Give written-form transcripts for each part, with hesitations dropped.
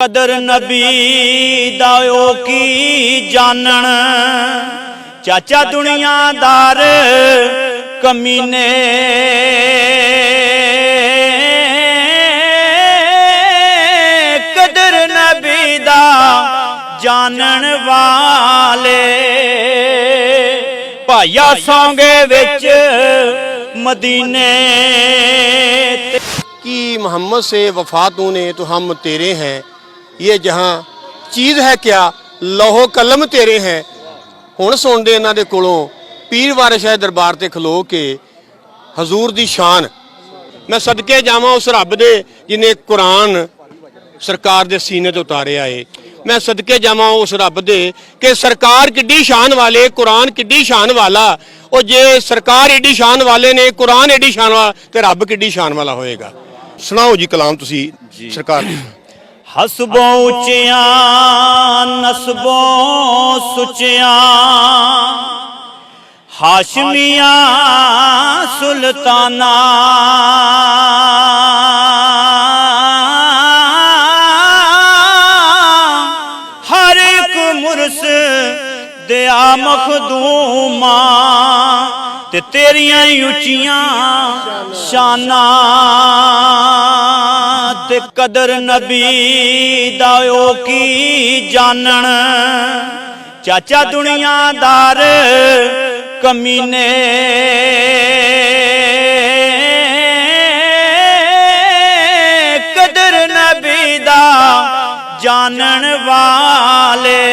कदर नबी दाओ की जानन चाचा दुनियादार कमीने कदर नबी दा जानन वाले भाइया सौंगे विच मदीने कि मोहम्मद से वफा तूने तो हम तेरे हैं, ये जहाँ चीज़ है क्या लोहो कलम तेरे हैं। हुण सुनदे इन्हां दे कोलों पीर वारिस शाह दरबार ते खलो के हजूर दी शान। मैं सदके जावां उस रब दे जिन्हें कुरान सरकार दे सीने ते उतारिया है। मैं सदके जावां उस रब दे कि सरकार किड्डी शान वाले, कुरान किड्डी शान वाला। और जे सरकार एडी शान वाले ने, कुरान एडी शान वाला, तो रब किड्डी शान वाला होएगा। सुनाओ जी कलाम तुसी सरकार। हसबों उचिया नस्बों सुचिया हाशमिया सुल्ताना हर एक मुरस दिया मखदूमा ते तेरियां उचियां शाना ते कदर नबी दाओ की जानन चाचा दुनियादार कमीने कदर नबी दा जानन वाले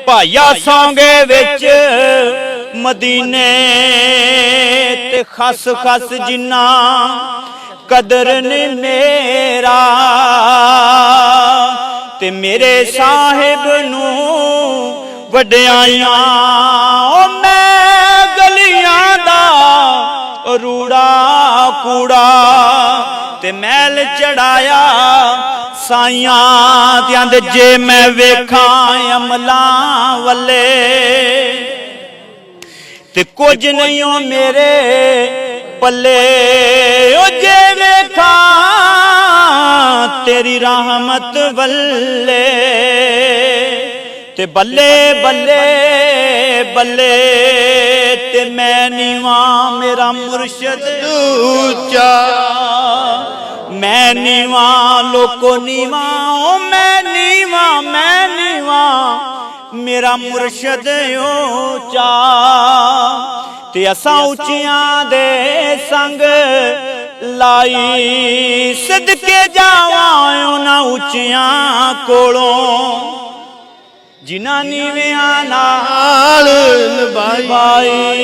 भाइया सौंगे विच मदीने ते खस खस जिन्ना कदर ने मेरा ते मेरे साहिब नू वड्याइयां मैं गलियां दा रूड़ा कूड़ा ते मैल चढ़ाया साइयां ते आंदे जे मैं वेखां अमलां वल्ले ते कुछ नहीं हो मेरे पल्ले ओ जे वेखा तेरी रहमत वल्ले ते बल्ले बल्ले बल्ले ते मैं नीवा मेरा मुर्शद ऊंचा मैं नीवा लोको नीवा ओ मैं नीवा मेरा मुर्शद ऊंचा ते असां उचियां दे संग लाई सदके जावां उन्हां उचियां कोलों जिन्हां नीवियां नाल निभाई।